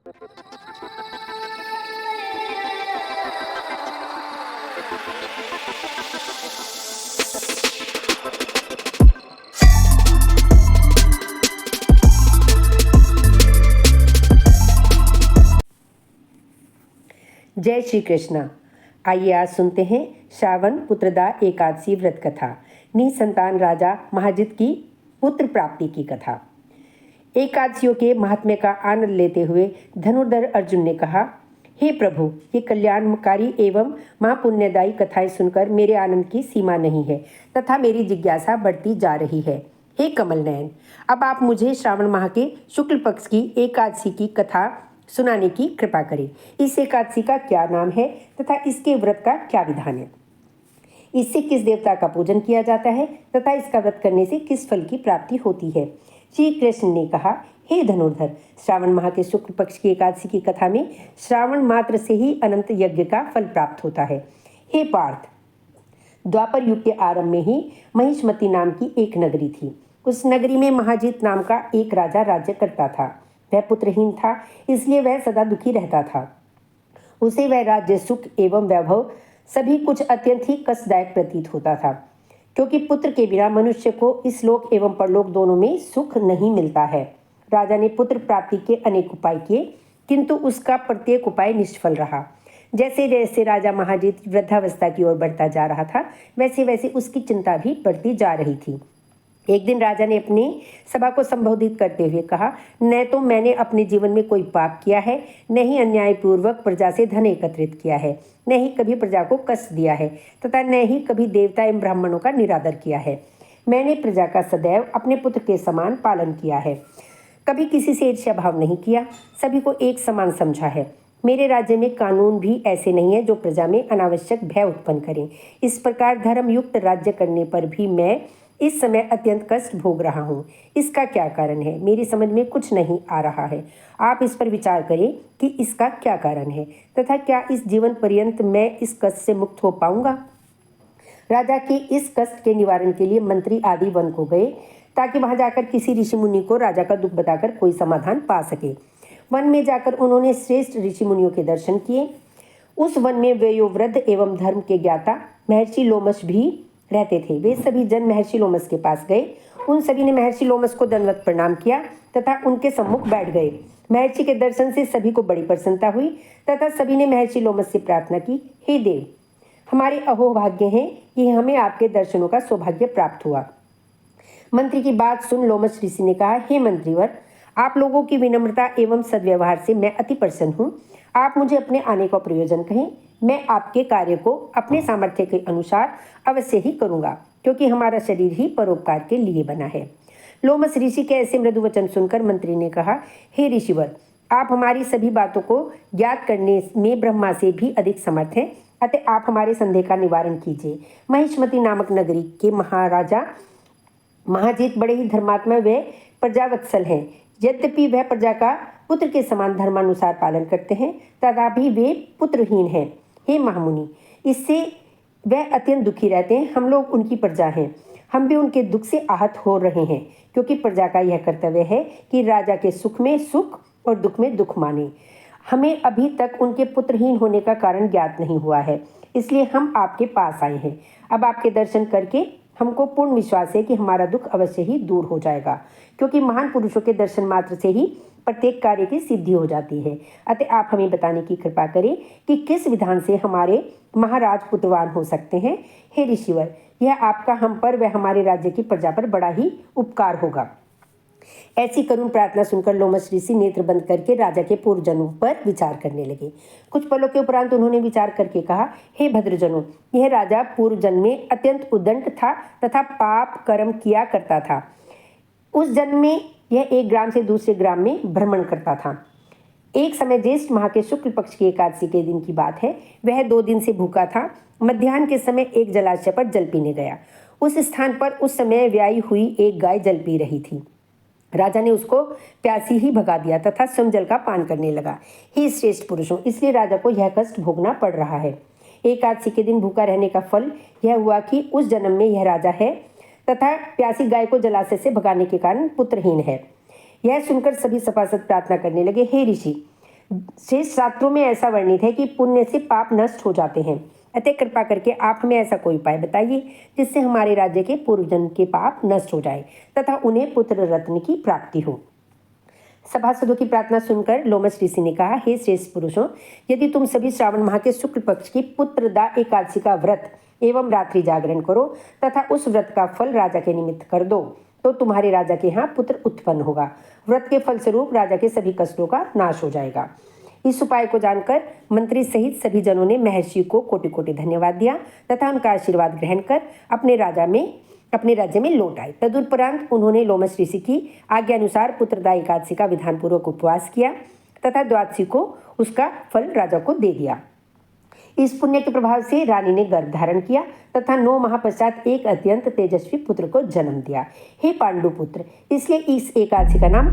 जय श्री कृष्णा। आइए आज सुनते हैं श्रावण पुत्रदा एकादशी व्रत कथा, निसंतान राजा महाजित की पुत्र प्राप्ति की कथा। एकादशियों के महात्म्य का आनंद लेते हुए धनुर्धर अर्जुन ने कहा, हे प्रभु, ये कल्याणकारी एवं महापुण्यदायी कथाएं सुनकर मेरे आनंद की सीमा नहीं है तथा मेरी जिज्ञासा बढ़ती जा रही है। हे कमल नयन, अब आप मुझे श्रावण माह के शुक्ल पक्ष की एकादशी की कथा सुनाने की कृपा करें। इस एकादशी का क्या नाम है तथा इसके व्रत का क्या विधान है? इससे किस देवता का पूजन किया जाता है तथा इसका व्रत करने से किस फल की प्राप्ति होती है? श्री कृष्ण ने कहा, हे धनुर्धर, श्रावण माह के शुक्ल पक्ष की एकादशी की कथा में श्रावण मात्र से ही अनंत यज्ञ का फल प्राप्त होता है। हे पार्थ, द्वापर युग के आरंभ में ही महिष्मती नाम की एक नगरी थी। उस नगरी में महाजीत नाम का एक राजा राज्य करता था। वह पुत्रहीन था, इसलिए वह सदा दुखी रहता था। उसे वह राज्य सुख एवं वैभव सभी कुछ अत्यंत ही कष्टदायक प्रतीत होता था, क्योंकि पुत्र के बिना मनुष्य को इस लोक एवं परलोक दोनों में सुख नहीं मिलता है। राजा ने पुत्र प्राप्ति के अनेक उपाय किए, किंतु उसका प्रत्येक उपाय निष्फल रहा। जैसे जैसे राजा महाजीत वृद्धावस्था की ओर बढ़ता जा रहा था, वैसे वैसे उसकी चिंता भी बढ़ती जा रही थी। एक दिन राजा ने अपनी सभा को संबोधित करते हुए कहा, न तो मैंने अपने जीवन में कोई पाप किया है, न ही अन्यायपूर्वक प्रजा से धन एकत्रित किया है, न ही कभी प्रजा को कष्ट दिया है तथा न ही कभी देवता एवं ब्राह्मणों का निरादर किया है। मैंने प्रजा का सदैव अपने पुत्र के समान पालन किया है, कभी किसी से ईर्ष्या भाव नहीं किया, सभी को एक समान समझा है। मेरे राज्य में कानून भी ऐसे नहीं है जो प्रजा में अनावश्यक भय उत्पन्न करें। इस प्रकार धर्मयुक्त राज्य करने पर भी मैं इस समय अत्यंत कष्ट भोग रहा हूँ। इसका क्या कारण है? मेरी समझ में कुछ नहीं आ रहा है। आप इस पर विचार करें कि इसका क्या कारण है तथा क्या इस जीवन पर्यंत मैं इस कष्ट से मुक्त हो पाऊंगा। राजा के इस कष्ट के निवारण के लिए मंत्री आदि वन को गए, ताकि वहां जाकर किसी ऋषि मुनि को राजा का दुख बताकर कोई समाधान पा सके। वन में जाकर उन्होंने श्रेष्ठ ऋषि मुनियों के दर्शन किए। उस वन में वयोवृद्ध एवं धर्म के ज्ञाता महर्षि लोमश भी रहते थे। वे सभी जन महर्षि लोमश के पास गए। उन सभी ने महर्षि लोमश को दंडवत प्रणाम किया तथा उनके सम्मुख बैठ गए। महर्षि के दर्शन से सभी को बड़ी प्रसन्नता हुई तथा सभी ने महर्षि लोमश से प्रार्थना की, हे देव, हमारे अहोभाग्य हैं कि हमें आपके दर्शनों का सौभाग्य प्राप्त हुआ। मंत्री की बात सुन लोमश ऋषि ने कहा, हे मंत्रीवर, आप लोगों की विनम्रता एवं सद्व्यवहार से मैं अति प्रसन्न हूँ। आप मुझे अपने आने का प्रयोजन कहें। मैं आपके कार्य को अपने सामर्थ्य के अनुसार अवश्य ही करूँगा, क्योंकि हमारा शरीर ही परोपकार के लिए बना है। लोमश ऋषि के ऐसे मृदु वचन सुनकर मंत्री ने कहा, हे ऋषिवर, आप हमारी सभी बातों को ज्ञात करने में ब्रह्मा से भी अधिक समर्थ हैं, अतः आप हमारे संदेह का निवारण कीजिए। महिष्मती नामक नगरी के महाराजा महाजीत बड़े ही धर्मात्मा व प्रजावत्सल हैं। यद्यपि वह प्रजा का पुत्र के समान धर्मानुसार पालन करते हैं, तथापि वे पुत्रहीन हैं। हे महामुनि, इससे वह अत्यंत दुखी रहते हैं। हम लोग उनकी प्रजा हैं, हम भी उनके दुख से आहत हो रहे हैं, क्योंकि प्रजा का यह कर्तव्य है कि राजा के सुख में सुख और दुख में दुख माने। हमें अभी तक उनके पुत्रहीन होने का कारण ज्ञात नहीं हुआ है, इसलिए हम आपके पास आए हैं। अब आपके दर्शन करके हमको पूर्ण विश्वास है कि हमारा दुख अवश्य ही दूर हो जाएगा, क्योंकि महान पुरुषों के दर्शन मात्र से ही प्रत्येक कार्य की सिद्धि हो जाती है। अतः आप हमें बताने की कृपा करें कि किस विधान से हमारे महाराज पुत्रवान हो सकते हैं। हे ऋषिवर, यह आपका हम पर व हमारे राज्य की प्रजा पर बड़ा ही उपकार होगा। ऐसी करुण प्रार्थना सुनकर लोमश ऋषि नेत्र बंद करके राजा के पूर्वजन्म पर विचार करने लगे। कुछ पलों के उपरांत उन्होंने विचार करके कहा, हे भद्रजनों, यह राजा पूर्व जन्म में अत्यंत उद्दंड था तथा पाप कर्म किया करता था। उस जन्म में यह एक ग्राम से दूसरे ग्राम में भ्रमण करता था। एक समय ज्येष्ठ माह के शुक्ल पक्ष की एकादशी के दिन की बात है। वह 2 दिन से भूखा था। मध्याह्न के समय एक जलाशय पर जल पीने गया। उस स्थान पर उस समय व्याई हुई एक गाय जल पी रही थी। राजा ने उसको प्यासी ही भगा दिया तथा स्वयं जल का पान करने लगा। हे श्रेष्ठ पुरुषों, इसलिए राजा को यह कष्ट भोगना पड़ रहा है। एकादशी के दिन भूखा रहने का फल यह हुआ कि उस जन्म में यह राजा है तथा प्यासी गाय को जलाशय से भगाने के कारण पुत्रहीन है। यह सुनकर सभी सभासद प्रार्थना करने लगे, हे ऋषि, शेष शास्त्रों में ऐसा वर्णित है कि पुण्य से पाप नष्ट हो जाते हैं। अतः कृपा करके आप हमें ऐसा कोई उपाय बताइए जिससे हमारे राज्य के पूर्वजन्म के पाप नष्ट हो जाए तथा उन्हें पुत्र रत्न की प्राप्ति हो। सभासदों की प्रार्थना सुनकर लोमस ऋषि ने कहा, हे श्रेष्ठ पुरुषों, यदि तुम सभी श्रावण माह के शुक्ल पक्ष की पुत्रदा एकादशी का व्रत एवं रात्रि जागरण करो तथा उस व्रत का फल राजा के निमित्त कर दो तो तुम्हारे राजा के यहाँ पुत्र उत्पन्न होगा। व्रत के फलस्वरूप राजा के सभी कष्टों का नाश हो जाएगा। इस उपाय को जानकर मंत्री सहित सभी जनों ने महर्षि को कोटि कोटि धन्यवाद दिया तथा उनका आशीर्वाद ग्रहण कर अपने राज्य में लौट आए। तदुपरांत उन्होंने लोमस ऋषि की आज्ञा अनुसार पुत्रदा एकादशी का विधानपूर्वक उपवास किया तथा द्वादशी को उसका फल राजा को दे दिया। इस पुण्य के प्रभाव से रानी ने गर्भ धारण किया तथा 9 माह पश्चात एक अत्यंत तेजस्वी पुत्र को जन्म दिया। हे पांडु पुत्र, इसलिए इस एकादशी का नाम